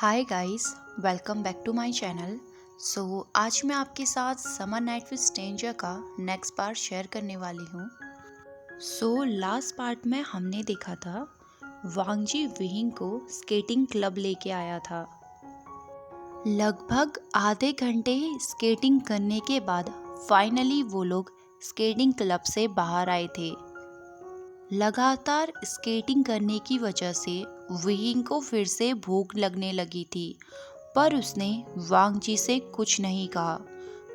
Hi guys, welcome back to my channel. आज मैं आपके साथ समर नाइट विद स्ट्रेंजर का नेक्स्ट पार्ट शेयर करने वाली हूँ। लास्ट पार्ट में हमने देखा था वांगजी विहिंग को स्केटिंग क्लब लेके आया था। लगभग आधे घंटे स्केटिंग करने के बाद फाइनली वो लोग स्केटिंग क्लब से बाहर आए थे। लगातार स्केटिंग करने की वजह से विहिंग को फिर से भूख लगने लगी थी, पर उसने वांगजी से कुछ नहीं कहा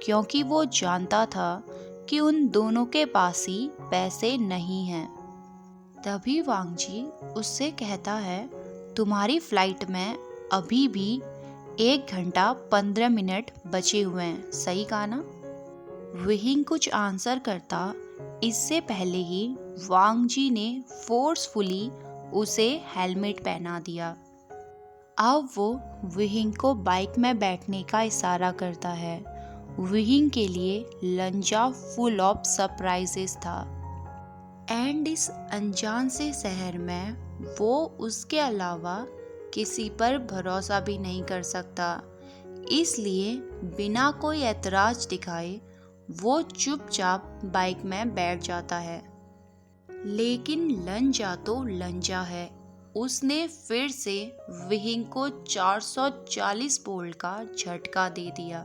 क्योंकि वो जानता था कि उन दोनों के पास ही पैसे नहीं हैं। तभी वांगजी उससे कहता है, तुम्हारी फ्लाइट में अभी भी 1 घंटा 15 मिनट बचे हुए हैं, सही कहा ना? विहिंग कुछ आंसर करता इससे पहले ही वांगजी ने फोर्सफुली उसे हेलमेट पहना दिया। अब वो विहिंग को बाइक में बैठने का इशारा करता है। विहिंग के लिए लंजा फुल ऑफ सरप्राइजेस था एंड इस अनजान से शहर में वो उसके अलावा किसी पर भरोसा भी नहीं कर सकता। इसलिए बिना कोई एतराज दिखाए वो चुपचाप बाइक में बैठ जाता है। लेकिन लंजा तो लंजा है, उसने फिर से विहिंग को 440 वोल्ट का झटका दे दिया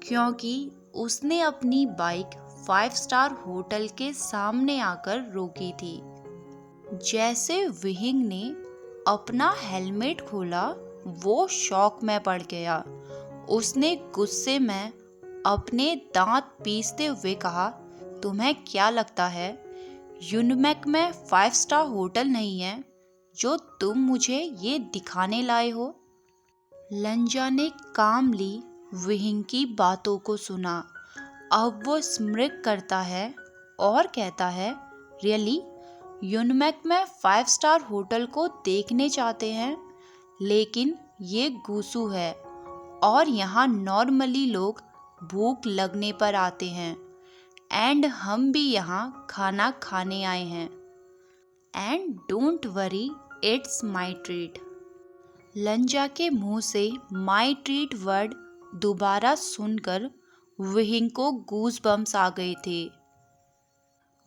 क्योंकि उसने अपनी बाइक 5 स्टार होटल के सामने आकर रोकी थी। जैसे विहिंग ने अपना हेलमेट खोला वो शॉक में पड़ गया। उसने गुस्से में अपने दांत पीसते हुए कहा, तुम्हें क्या लगता है यूनिमैक में 5 स्टार होटल नहीं है जो तुम मुझे ये दिखाने लाए हो? लंजा ने कामली विहिंग की बातों को सुना। अब वो स्मिर्क करता है और कहता है, रियली यूनिमैक में 5 स्टार होटल को देखने चाहते हैं, लेकिन ये गूसू है और यहाँ नॉर्मली लोग भूख लगने पर आते हैं एंड हम भी यहाँ खाना खाने आए हैं। And don't worry, it's my treat. लंजा के मुंह से माई ट्रीट वर्ड दोबारा सुनकर विहिंग को गूज बम्स आ गए थे।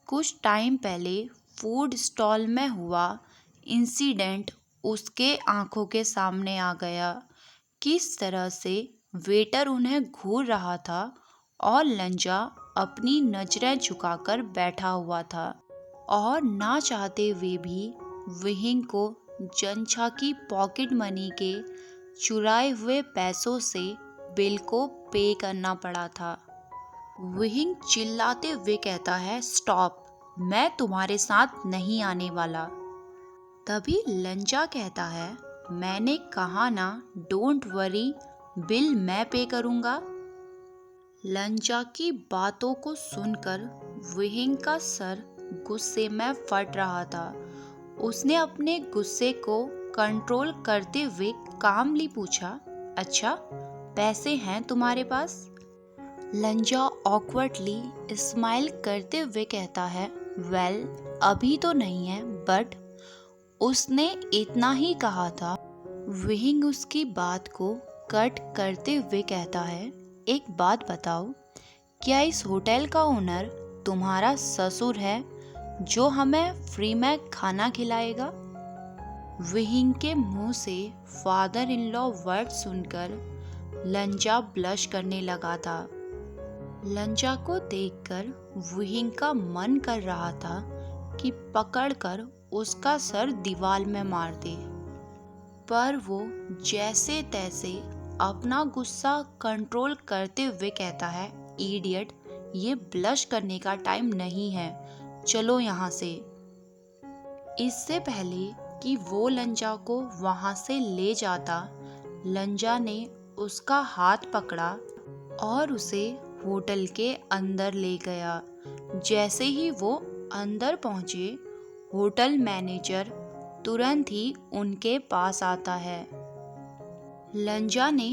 कुछ टाइम पहले फूड स्टॉल में हुआ इंसिडेंट उसके आंखों के सामने आ गया। किस तरह से वेटर उन्हें घूर रहा था और लंजा अपनी नजरें झुकाकर बैठा हुआ था और ना चाहते हुए भी विहिंग को जनछा की पॉकेट मनी के चुराए हुए पैसों से बिल को पे करना पड़ा था। विहिंग चिल्लाते हुए कहता है, स्टॉप, मैं तुम्हारे साथ नहीं आने वाला। तभी लंजा कहता है, मैंने कहा ना, डोंट वरी, बिल मैं पे करूंगा। लंजा की बातों को सुनकर विहिंग का सर गुस्से में फट रहा था। उसने अपने गुस्से को कंट्रोल करते हुए कामली पूछा, अच्छा पैसे हैं तुम्हारे पास? लंजा ऑकवर्डली स्माइल करते हुए कहता है, वेल अभी तो नहीं है, बट उसने इतना ही कहा था। विहिंग उसकी बात को कट करते हुए कहता है, एक बात बताओ, क्या इस होटल का ओनर तुम्हारा ससुर है जो हमें फ्री में खाना खिलाएगा? विहिंग के मुंह से फादर इन लॉ वर्ड सुनकर लंजा ब्लश करने लगा था। लंजा को देखकर विहिंग का मन कर रहा था कि पकड़कर उसका सर दीवार में मार दे, पर वो जैसे तैसे अपना गुस्सा कंट्रोल करते हुए कहता है, इडियट, ये ब्लश करने का टाइम नहीं है, चलो यहाँ से। इससे पहले कि वो लंजा को वहाँ से ले जाता, लंजा ने उसका हाथ पकड़ा और उसे होटल के अंदर ले गया। जैसे ही वो अंदर पहुँचे, होटल मैनेजर तुरंत ही उनके पास आता है। लंजा ने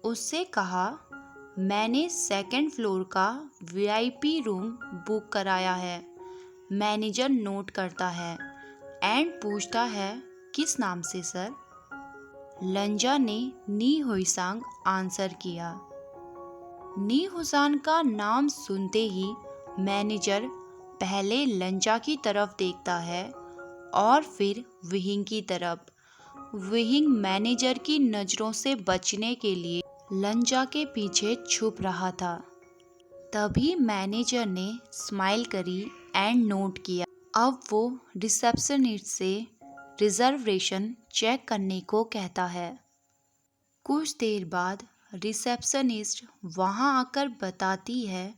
उससे कहा, मैंने 2nd फ्लोर का VIP रूम बुक कराया है। मैनेजर नोट करता है एंड पूछता है, किस नाम से सर? लंजा ने नी हुईसांग आंसर किया। नी हुसान का नाम सुनते ही मैनेजर पहले लंजा की तरफ देखता है और फिर विहिंग की तरफ। विहिंग मैनेजर की नज़रों से बचने के लिए लंजा के पीछे छुप रहा था। तभी मैनेजर ने स्माइल करी एंड नोट किया। अब वो रिसेप्शनिस्ट से रिजर्वेशन चेक करने को कहता है। कुछ देर बाद रिसेप्शनिस्ट वहां आकर बताती है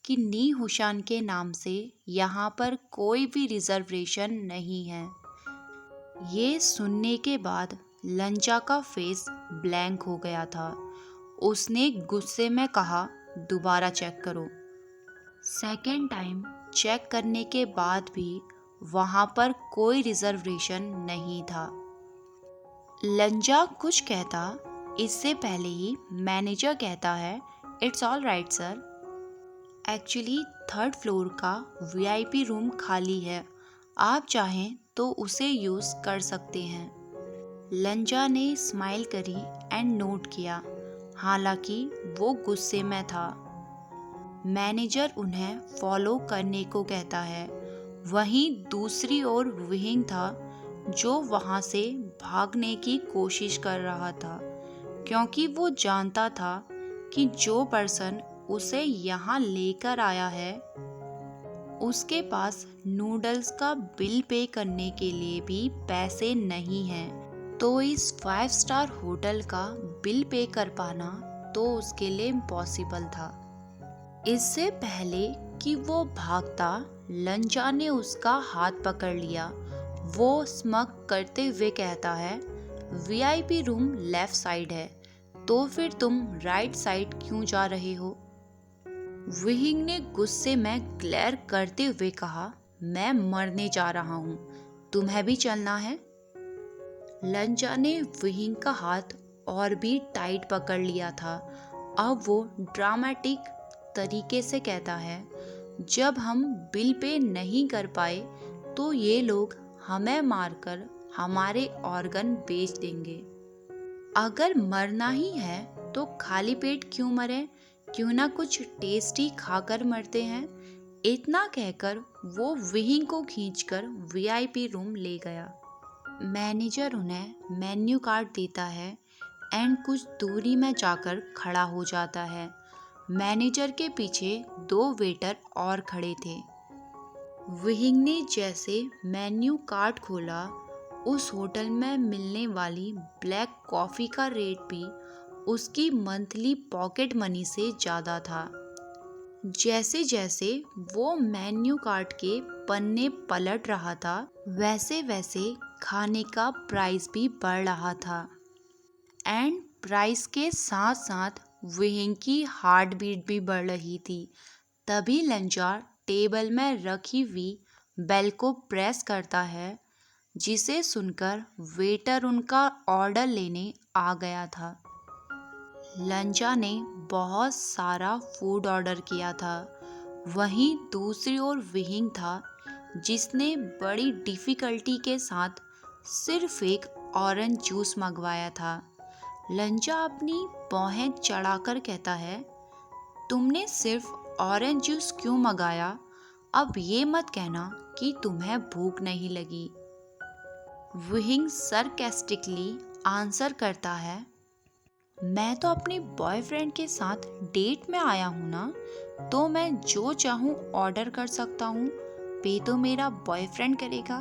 कि नी हुशान के नाम से यहाँ पर कोई भी रिजर्वेशन नहीं है। ये सुनने के बाद लंजा का फेस ब्लैंक हो गया था। उसने गुस्से में कहा, दोबारा चेक करो। सेकेंड टाइम चेक करने के बाद भी वहाँ पर कोई रिजर्वेशन नहीं था। लंजा कुछ कहता इससे पहले ही मैनेजर कहता है, it's all right sir, actually third floor का वीआईपी रूम खाली है, आप चाहें तो उसे यूज़ कर सकते हैं। लंजा ने स्माइल करी एंड नोट किया, हालांकि वो गुस्से में था। मैनेजर उन्हें फॉलो करने को कहता है। वहीं दूसरी ओर विहिंग था जो वहां से भागने की कोशिश कर रहा था, क्योंकि वो जानता था कि जो पर्सन उसे यहाँ लेकर आया है उसके पास नूडल्स का बिल पे करने के लिए भी पैसे नहीं हैं, तो इस 5 स्टार होटल का बिल पे कर पाना तो उसके लिए इम्पॉसिबल था। इससे पहले कि वो भागता, लंजा ने उसका हाथ पकड़ लिया। वो स्मग करते हुए कहता है, वीआईपी रूम लेफ्ट साइड है, तो फिर तुम राइट साइड क्यों जा रहे हो? विहिंग ने गुस्से में ग्लेयर करते हुए कहा, मैं मरने जा रहा हूँ, तुम्हें भी चलना है? लंजा ने विहिंग का हाथ और भी टाइट पकड़ लिया था। अब वो ड्रामेटिक तरीके से कहता है, जब हम बिल पे नहीं कर पाए तो ये लोग हमें मारकर हमारे ऑर्गन बेच देंगे। अगर मरना ही है तो खाली पेट क्यों मरे, क्यों ना कुछ टेस्टी खाकर मरते हैं। इतना कहकर वो विहिंग को खींचकर वीआईपी रूम ले गया। मैनेजर उन्हें मेन्यू कार्ड देता है एंड कुछ दूरी में जाकर खड़ा हो जाता है। मैनेजर के पीछे 2 वेटर और खड़े थे। विहिंग ने जैसे मेन्यू कार्ड खोला, उस होटल में मिलने वाली ब्लैक कॉफ़ी का रेट भी उसकी मंथली पॉकेट मनी से ज़्यादा था। जैसे जैसे वो मेन्यू कार्ड के पन्ने पलट रहा था, वैसे वैसे खाने का प्राइस भी बढ़ रहा था एंड प्राइस के साथ साथ विहिंग की हार्ट बीट भी बढ़ रही थी। तभी लंजा टेबल में रखी हुई बेल को प्रेस करता है, जिसे सुनकर वेटर उनका ऑर्डर लेने आ गया था। लंजा ने बहुत सारा फूड ऑर्डर किया था। वहीं दूसरी ओर विहिंग था, जिसने बड़ी डिफ़िकल्टी के साथ सिर्फ एक ऑरेंज जूस मंगवाया था। लंजा अपनी भौहें चढ़ाकर कहता है, तुमने सिर्फ ऑरेंज जूस क्यों मंगाया? अब ये मत कहना कि तुम्हें भूख नहीं लगी। विहिंग सरकास्टिकली आंसर करता है, मैं तो अपने बॉयफ्रेंड के साथ डेट में आया हूँ ना, तो मैं जो चाहूँ ऑर्डर कर सकता हूँ, पे तो मेरा बॉयफ्रेंड करेगा।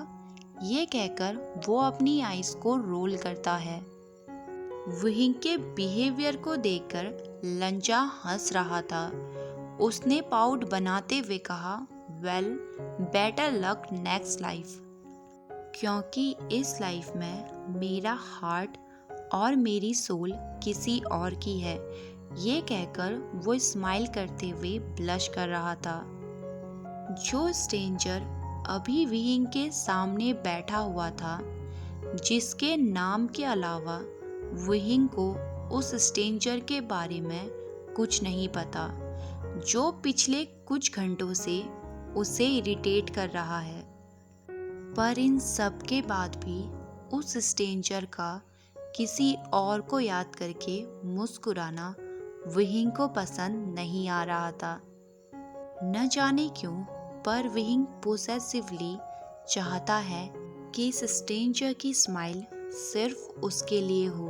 ये कहकर वो अपनी आइज़ को रोल करता है। विहिंग के बिहेवियर को देखकर लंजा हंस रहा था। उसने पाउट बनाते हुए कहा, well better luck next life, क्योंकि इस लाइफ में मेरा हार्ट और मेरी सोल किसी और की है। ये कहकर वो स्माइल करते हुए ब्लश कर रहा था। जो स्ट्रेंजर अभी विहिंग के सामने बैठा हुआ था, जिसके नाम के अलावा विहिंग को उस स्ट्रेंजर के बारे में कुछ नहीं पता, जो पिछले कुछ घंटों से उसे इरिटेट कर रहा है। पर इन सब के बाद भी उस स्ट्रेंजर का किसी और को याद करके मुस्कुराना विहिंग को पसंद नहीं आ रहा था। न जाने क्यों पर विहिंग पोसेसिवली चाहता है कि इस स्ट्रेंजर की स्माइल सिर्फ उसके लिए हो।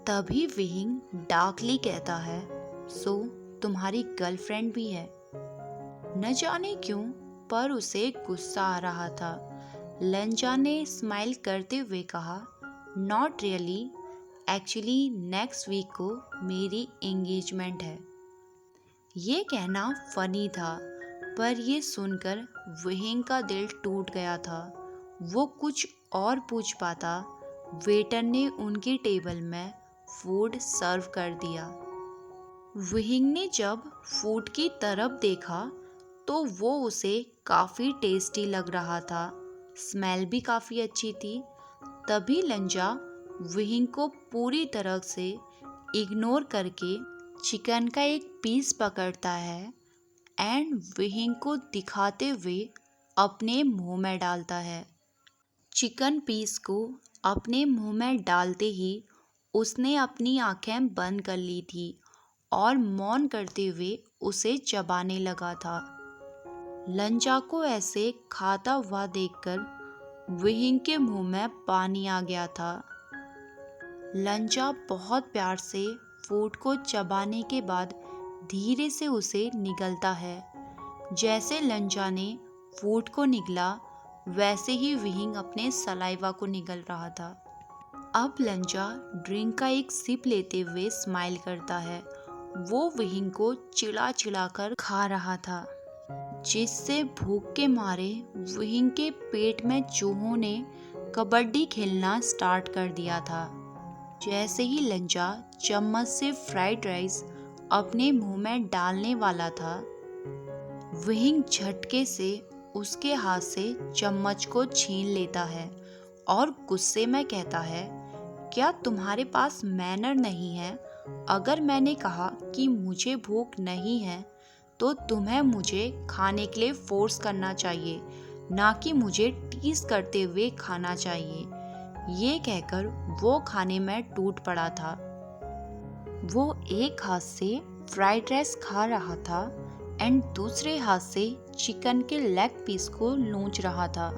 तभी विहिंग डार्कली कहता है, सो तुम्हारी गर्लफ्रेंड भी है। न जाने क्यों पर उसे गुस्सा आ रहा था। लंजा ने स्माइल करते हुए कहा, not really, actually next week को मेरी एंगेजमेंट है। ये कहना फनी था पर ये सुनकर विहिंग का दिल टूट गया था। वो कुछ और पूछ पाता, वेटर ने उनकी टेबल में फूड सर्व कर दिया। विहिंग ने जब फूड की तरफ देखा तो वो उसे काफ़ी टेस्टी लग रहा था, स्मेल भी काफ़ी अच्छी थी। तभी लंजा विहिंग को पूरी तरह से इग्नोर करके चिकन का एक पीस पकड़ता है एंड विहिंग को दिखाते हुए अपने मुंह में डालता है। चिकन पीस को अपने मुंह में डालते ही उसने अपनी आंखें बंद कर ली थी और मौन करते हुए उसे चबाने लगा था। लंजा को ऐसे खाता हुआ देखकर विहिंग के मुंह में पानी आ गया था। लंजा बहुत प्यार से फूड को चबाने के बाद धीरे से उसे निगलता है। जैसे लंजा ने फूड को निगला वैसे ही विहिंग अपने सलाइवा को निगल रहा था। अब लंजा ड्रिंक का एक सिप लेते हुए स्माइल करता है। वो विहिंग को चिढ़ा चिढ़ा कर खा रहा था, जिससे भूख के मारे विहिंग के पेट में चूहों ने कबड्डी खेलना स्टार्ट कर दिया था। जैसे ही लंजा चम्मच से फ्राइड राइस अपने मुंह में डालने वाला था, विहिंग झटके से उसके हाथ से चम्मच को छीन लेता है और गुस्से में कहता है, क्या तुम्हारे पास मैनर नहीं है? अगर मैंने कहा कि मुझे भूख नहीं है तो तुम्हें मुझे खाने के लिए फोर्स करना चाहिए, ना कि मुझे टीज करते हुए खाना चाहिए। ये कहकर वो खाने में टूट पड़ा था। वो एक हाथ से फ्राइड राइस खा रहा था एंड दूसरे हाथ से चिकन के लेग पीस को नोच रहा था।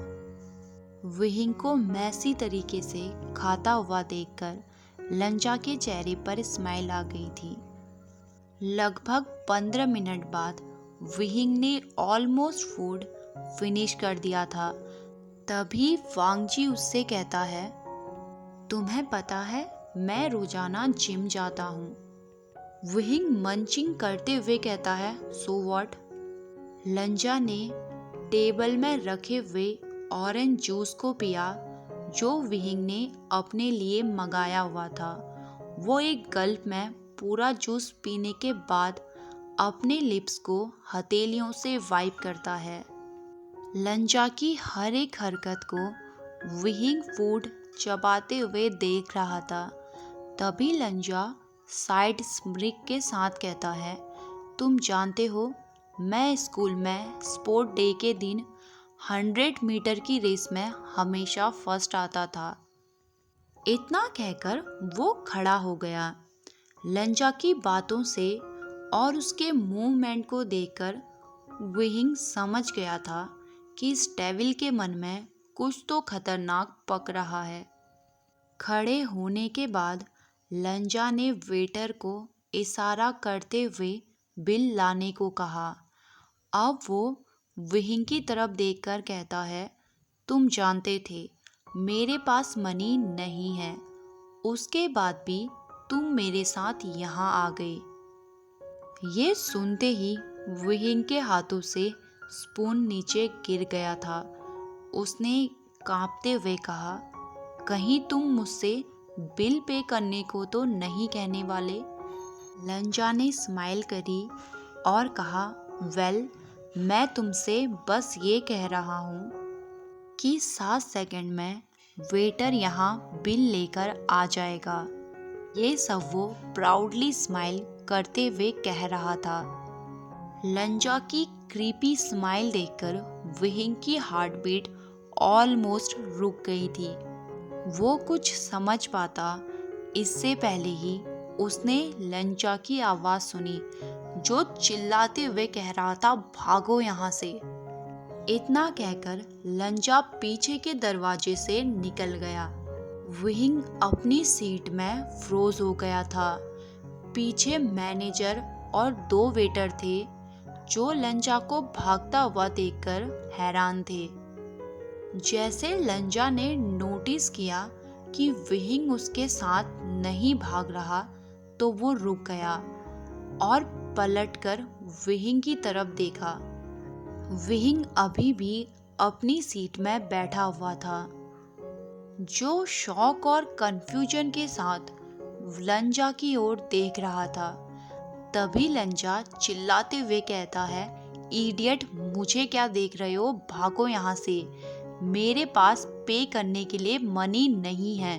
विहिंग को मैसी तरीके से खाता हुआ देखकर लंजा के चेहरे पर स्माइल आ गई थी। लगभग 15 मिनट बाद विहिंग ने ऑलमोस्ट फूड फिनिश कर दिया था। तभी वांगजी उससे कहता है, तुम्हें पता है मैं रोजाना जिम जाता हूँ। विहिंग मंचिंग करते हुए कहता है, सो व्हाट? लंजा ने टेबल में रखे हुए ऑरेंज जूस को पिया जो विहिंग ने अपने लिए मंगाया हुआ था। वो एक गल्प में पूरा जूस पीने के बाद अपने लिप्स को हथेलियों से वाइप करता है। लंजा की हर एक हरकत को विहिंग फूड चबाते हुए देख रहा था। तभी लंजा साइड स्मिक के साथ कहता है, तुम जानते हो मैं स्कूल में स्पोर्ट डे के दिन 100 मीटर की रेस में हमेशा फर्स्ट आता था। इतना कहकर वो खड़ा हो गया। लंजा की बातों से और उसके मूवमेंट को देखकर विहिंग समझ गया था कि इस डेविल के मन में कुछ तो खतरनाक पक रहा है। खड़े होने के बाद लंजा ने वेटर को इशारा करते हुए बिल लाने को कहा। अब वो विहिंग की तरफ देखकर कहता है, तुम जानते थे मेरे पास मनी नहीं है, उसके बाद भी तुम मेरे साथ यहाँ आ गए। ये सुनते ही विहिंग के हाथों से स्पून नीचे गिर गया था। उसने कांपते हुए कहा, कहीं तुम मुझसे बिल पे करने को तो नहीं कहने वाले? लंजा ने स्माइल करी और कहा, वेल, मैं तुमसे बस ये कह रहा हूँ कि 7 सेकंड में वेटर यहाँ बिल लेकर आ जाएगा। ये सब वो प्राउडली स्माइल करते हुए कह रहा था। लंजा की क्रीपी स्माइल देखकर विहिंग की हार्ट बीट ऑलमोस्ट रुक गई थी। वो कुछ समझ पाता इससे पहले ही उसने लंचा की आवाज सुनी, जो चिल्लाते हुए कह रहा था, भागो यहाँ से। इतना कहकर लंचा पीछे के दरवाजे से निकल गया। विंग अपनी सीट में फ्रोज हो गया था। पीछे मैनेजर और 2 वेटर थे, जो लंचा को भागता हुआ देखकर हैरान थे। जैसे लंजा ने नोटिस किया कि विंग उसके साथ नहीं भाग रहा, तो वो रुक गया और पलटकर विंग की तरफ देखा। विंग अभी भी अपनी सीट में बैठा हुआ था, जो शॉक और कंफ्यूजन के साथ लंजा की ओर देख रहा था। तभी लंजा चिल्लाते हुए कहता है, इडियट, मुझे क्या देख रहे हो, भागो यहाँ से, मेरे पास पे करने के लिए मनी नहीं है।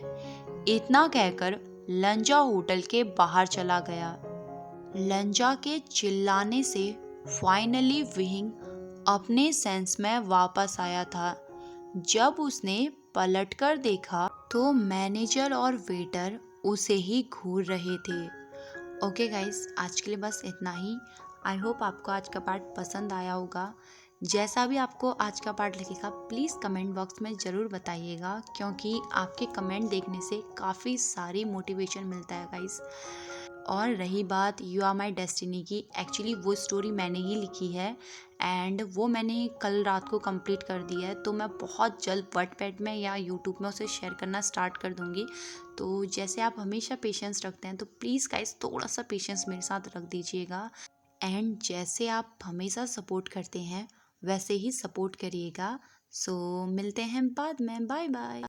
इतना कहकर लंजा होटल के बाहर चला गया। लंजा के चिल्लाने से फाइनली विंग अपने सेंस में वापस आया था। जब उसने पलटकर देखा तो मैनेजर और वेटर उसे ही घूर रहे थे। ओके गाइस, आज के लिए बस इतना ही। आई होप आपको आज का पार्ट पसंद आया होगा। जैसा भी आपको आज का पार्ट लगेगा प्लीज़ कमेंट बॉक्स में ज़रूर बताइएगा, क्योंकि आपके कमेंट देखने से काफ़ी सारी मोटिवेशन मिलता है गाइस। और रही बात यू आर माई डेस्टिनी की, एक्चुअली वो स्टोरी मैंने ही लिखी है एंड वो मैंने कल रात को कंप्लीट कर दी है। तो मैं बहुत जल्द वॉटपैड में या यूट्यूब में उसे शेयर करना स्टार्ट कर दूँगी। तो जैसे आप हमेशा पेशेंस रखते हैं, तो प्लीज़ गाइस थोड़ा सा पेशेंस मेरे साथ रख दीजिएगा। एंड जैसे आप हमेशा सपोर्ट करते हैं वैसे ही सपोर्ट करिएगा। सो मिलते हैं बाद में, बाय बाय।